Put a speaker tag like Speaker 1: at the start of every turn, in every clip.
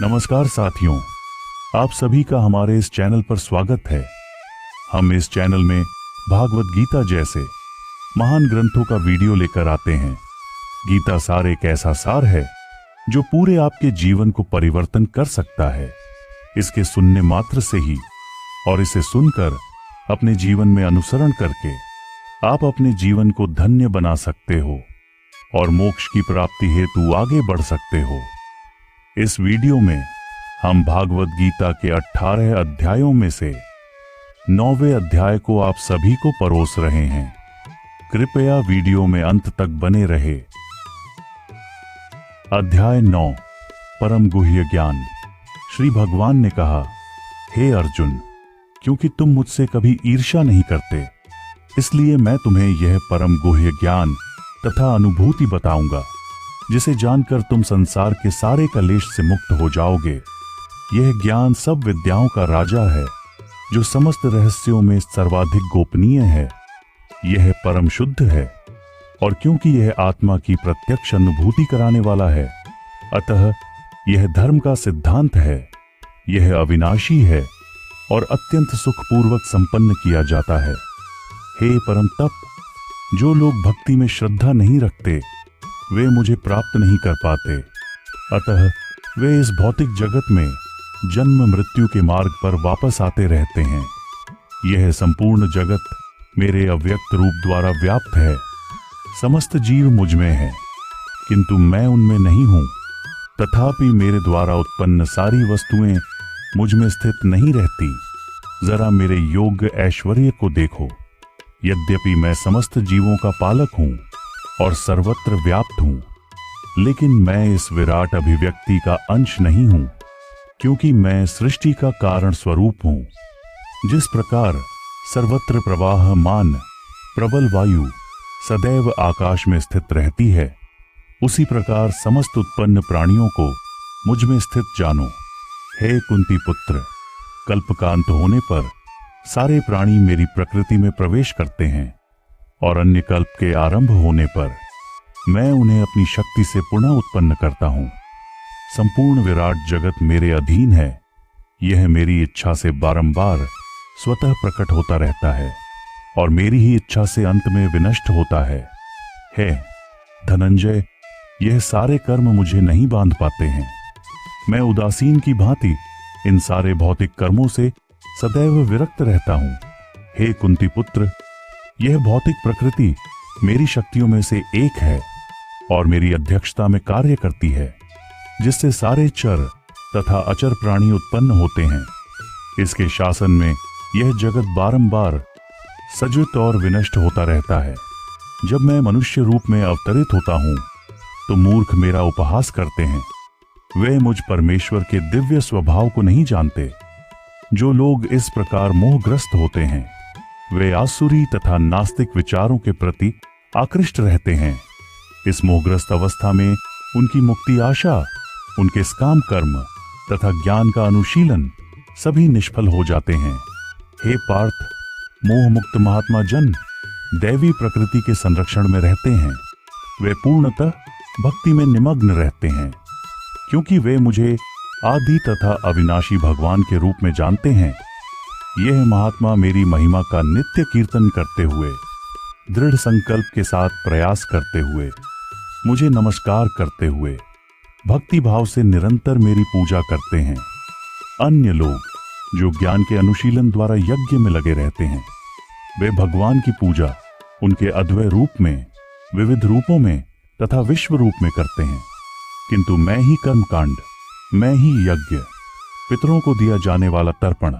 Speaker 1: नमस्कार साथियों, आप सभी का हमारे इस चैनल पर स्वागत है। हम इस चैनल में भागवत गीता जैसे महान ग्रंथों का वीडियो लेकर आते हैं। गीता सार एक ऐसा सार है जो पूरे आपके जीवन को परिवर्तन कर सकता है। इसके सुनने मात्र से ही और इसे सुनकर अपने जीवन में अनुसरण करके आप अपने जीवन को धन्य बना सकते हो और मोक्ष की प्राप्ति हेतु आगे बढ़ सकते हो। इस वीडियो में हम भागवत गीता के 18 अध्यायों में से 9वें अध्याय को आप सभी को परोस रहे हैं। कृपया वीडियो में अंत तक बने रहे। अध्याय 9, परम गुह्य ज्ञान। श्री भगवान ने कहा, हे अर्जुन, क्योंकि तुम मुझसे कभी ईर्ष्या नहीं करते, इसलिए मैं तुम्हें यह परम गुह्य ज्ञान तथा अनुभूति बताऊंगा, जिसे जानकर तुम संसार के सारे कलेश से मुक्त हो जाओगे। यह ज्ञान सब विद्याओं का राजा है, जो समस्त रहस्यों में सर्वाधिक गोपनीय है। यह परम शुद्ध है, और क्योंकि यह आत्मा की प्रत्यक्ष अनुभूति कराने वाला है, अतः यह धर्म का सिद्धांत है। यह अविनाशी है और अत्यंत सुखपूर्वक संपन्न किया जाता है। हे परम तप, जो लोग भक्ति में श्रद्धा नहीं रखते वे मुझे प्राप्त नहीं कर पाते, अतः वे इस भौतिक जगत में जन्म मृत्यु के मार्ग पर वापस आते रहते हैं। यह संपूर्ण जगत मेरे अव्यक्त रूप द्वारा व्याप्त है। समस्त जीव मुझ में है, किंतु मैं उनमें नहीं हूं। तथापि मेरे द्वारा उत्पन्न सारी वस्तुएं मुझ में स्थित नहीं रहती। जरा मेरे योग्य ऐश्वर्य को देखो। यद्यपि मैं समस्त जीवों का पालक हूं और सर्वत्र व्याप्त हूं, लेकिन मैं इस विराट अभिव्यक्ति का अंश नहीं हूं, क्योंकि मैं सृष्टि का कारण स्वरूप हूं। जिस प्रकार सर्वत्र प्रवाहमान प्रबल वायु सदैव आकाश में स्थित रहती है, उसी प्रकार समस्त उत्पन्न प्राणियों को मुझ में स्थित जानो। हे कुंती पुत्र, कल्प का अंत होने पर सारे प्राणी मेरी प्रकृति में प्रवेश करते हैं, और अन्य कल्प के आरंभ होने पर मैं उन्हें अपनी शक्ति से पुनः उत्पन्न करता हूं। संपूर्ण विराट जगत मेरे अधीन है। यह मेरी इच्छा से बारंबार स्वतः प्रकट होता रहता है और मेरी ही इच्छा से अंत में विनष्ट होता है। हे धनंजय, यह सारे कर्म मुझे नहीं बांध पाते हैं। मैं उदासीन की भांति इन सारे भौतिक कर्मों से सदैव विरक्त रहता हूं। हे कुंती पुत्र, यह भौतिक प्रकृति मेरी शक्तियों में से एक है और मेरी अध्यक्षता में कार्य करती है, जिससे सारे चर तथा अचर प्राणी उत्पन्न होते हैं। इसके शासन में यह जगत बारंबार सजित और विनष्ट होता रहता है। जब मैं मनुष्य रूप में अवतरित होता हूं, तो मूर्ख मेरा उपहास करते हैं। वे मुझ परमेश्वर के दिव्य स्वभाव को नहीं जानते। जो लोग इस प्रकार मोहग्रस्त होते हैं, वे आसुरी तथा नास्तिक विचारों के प्रति आकृष्ट रहते हैं। इस मोहग्रस्त अवस्था में उनकी मुक्ति आशा, उनके काम कर्म तथा ज्ञान का अनुशीलन सभी निष्फल हो जाते हैं। हे पार्थ, मोह मुक्त महात्मा जन दैवी प्रकृति के संरक्षण में रहते हैं। वे पूर्णतः भक्ति में निमग्न रहते हैं, क्योंकि वे मुझे आदि तथा अविनाशी भगवान के रूप में जानते हैं। यह महात्मा मेरी महिमा का नित्य कीर्तन करते हुए, दृढ़ संकल्प के साथ प्रयास करते हुए, मुझे नमस्कार करते हुए भक्ति भाव से निरंतर मेरी पूजा करते हैं। अन्य लोग जो ज्ञान के अनुशीलन द्वारा यज्ञ में लगे रहते हैं, वे भगवान की पूजा उनके अद्वय रूप में, विविध रूपों में तथा विश्व रूप में करते हैं। किंतु मैं ही कर्मकांड, मैं ही यज्ञ, पितरों को दिया जाने वाला तर्पण,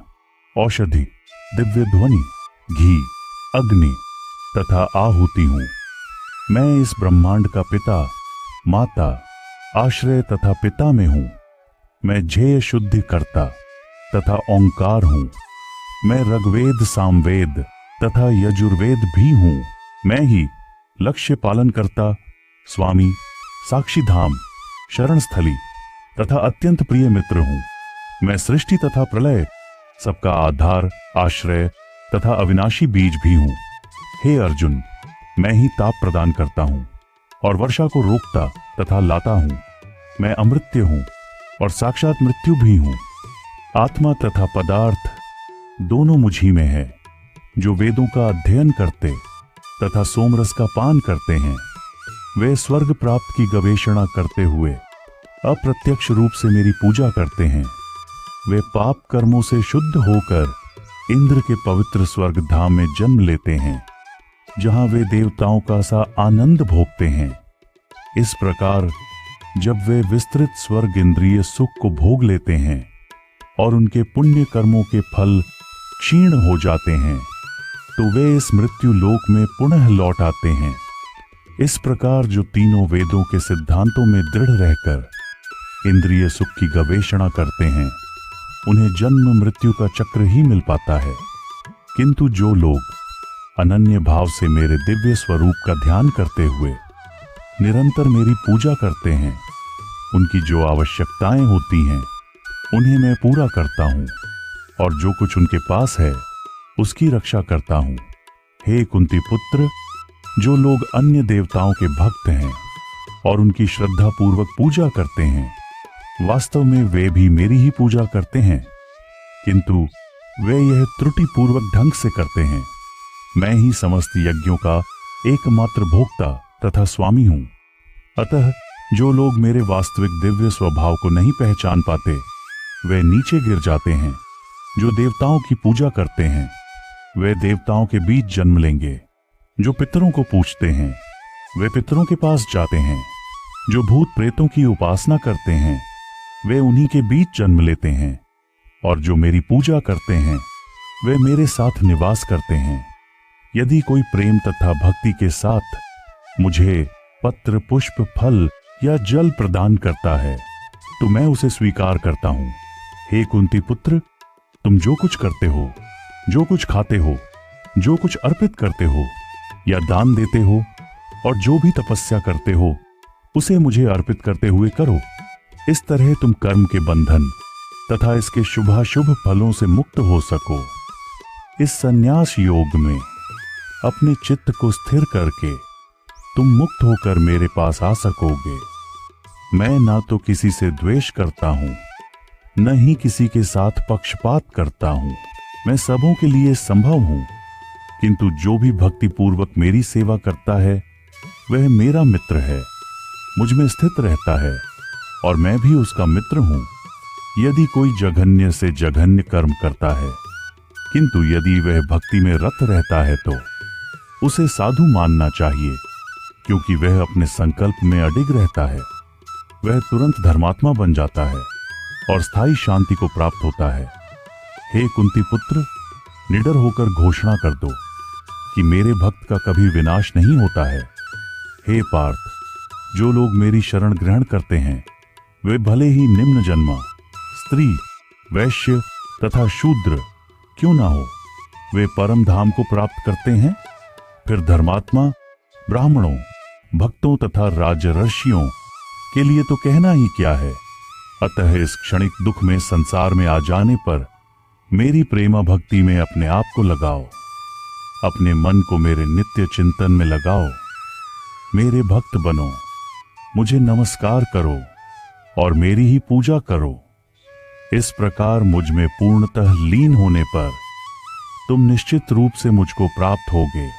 Speaker 1: औषधि, दिव्य ध्वनि, घी, अग्नि तथा आहुति हूं। मैं इस ब्रह्मांड का पिता, माता, आश्रय तथा पिता में हूं। मैं झेय शुद्धि करता तथा ओंकार हूं। मैं ऋग्वेद, सामवेद तथा यजुर्वेद भी हूं। मैं ही लक्ष्य पालन करता, स्वामी, साक्षीधाम, शरणस्थली तथा अत्यंत प्रिय मित्र हूं। मैं सृष्टि तथा प्रलय, सबका आधार, आश्रय तथा अविनाशी बीज भी हूं। हे अर्जुन, मैं ही ताप प्रदान करता हूं और वर्षा को रोकता तथा लाता हूं। मैं अमृत्य हूं, और साक्षात मृत्यु भी हूं। आत्मा तथा पदार्थ दोनों मुझी में है। जो वेदों का अध्ययन करते तथा सोमरस का पान करते हैं, वे स्वर्ग प्राप्त की गवेषणा करते हुए अप्रत्यक्ष रूप से मेरी पूजा करते हैं। वे पाप कर्मों से शुद्ध होकर इंद्र के पवित्र स्वर्ग धाम में जन्म लेते हैं, जहां वे देवताओं का सा आनंद भोगते हैं। इस प्रकार जब वे विस्तृत स्वर्ग इंद्रिय सुख को भोग लेते हैं और उनके पुण्य कर्मों के फल क्षीण हो जाते हैं, तो वे इस मृत्यु लोक में पुनः लौट आते हैं। इस प्रकार जो तीनों वेदों के सिद्धांतों में दृढ़ रहकर इंद्रिय सुख की गवेषणा करते हैं, उन्हें जन्म मृत्यु का चक्र ही मिल पाता है। किंतु जो लोग अनन्य भाव से मेरे दिव्य स्वरूप का ध्यान करते हुए निरंतर मेरी पूजा करते हैं, उनकी जो आवश्यकताएं होती हैं उन्हें मैं पूरा करता हूं और जो कुछ उनके पास है उसकी रक्षा करता हूं। हे कुंती पुत्र, जो लोग अन्य देवताओं के भक्त हैं और उनकी श्रद्धा पूर्वक पूजा करते हैं, वास्तव में वे भी मेरी ही पूजा करते हैं, किंतु वे यह त्रुटिपूर्वक ढंग से करते हैं। मैं ही समस्त यज्ञों का एकमात्र भोक्ता तथा स्वामी हूं। अतः जो लोग मेरे वास्तविक दिव्य स्वभाव को नहीं पहचान पाते, वे नीचे गिर जाते हैं। जो देवताओं की पूजा करते हैं, वे देवताओं के बीच जन्म लेंगे। जो पितरों को पूजते हैं, वे पितरों के पास जाते हैं। जो भूत प्रेतों की उपासना करते हैं, वे उन्हीं के बीच जन्म लेते हैं। और जो मेरी पूजा करते हैं, वे मेरे साथ निवास करते हैं। यदि कोई प्रेम तथा भक्ति के साथ मुझे पत्र, पुष्प, फल या जल प्रदान करता है, तो मैं उसे स्वीकार करता हूं। हे कुंती पुत्र, तुम जो कुछ करते हो, जो कुछ खाते हो, जो कुछ अर्पित करते हो या दान देते हो और जो भी तपस्या करते हो, उसे मुझे अर्पित करते हुए करो। इस तरह तुम कर्म के बंधन तथा इसके शुभाशुभ फलों से मुक्त हो सको। इस संन्यास योग में अपने चित्त को स्थिर करके तुम मुक्त होकर मेरे पास आ सकोगे। मैं ना तो किसी से द्वेष करता हूं, न ही किसी के साथ पक्षपात करता हूं। मैं सबों के लिए संभव हूं, किंतु जो भी भक्ति पूर्वक मेरी सेवा करता है, वह मेरा मित्र है, मुझ में स्थित रहता है और मैं भी उसका मित्र हूं। यदि कोई जघन्य से जघन्य कर्म करता है, किंतु यदि वह भक्ति में रत रहता है, तो उसे साधु मानना चाहिए, क्योंकि वह अपने संकल्प में अडिग रहता है। वह तुरंत धर्मात्मा बन जाता है और स्थायी शांति को प्राप्त होता है। हे कुंती पुत्र, निडर होकर घोषणा कर दो कि मेरे भक्त का कभी विनाश नहीं होता है। हे पार्थ, जो लोग मेरी शरण ग्रहण करते हैं, वे भले ही निम्न जन्मा स्त्री, वैश्य तथा शूद्र क्यों ना हो, वे परम धाम को प्राप्त करते हैं। फिर धर्मात्मा, ब्राह्मणों, भक्तों तथा राजर्षियों के लिए तो कहना ही क्या है। अतः इस क्षणिक दुख में संसार में आ जाने पर मेरी प्रेमा भक्ति में अपने आप को लगाओ। अपने मन को मेरे नित्य चिंतन में लगाओ। मेरे भक्त बनो, मुझे नमस्कार करो और मेरी ही पूजा करो। इस प्रकार मुझ में पूर्णतः लीन होने पर तुम निश्चित रूप से मुझको प्राप्त होगे।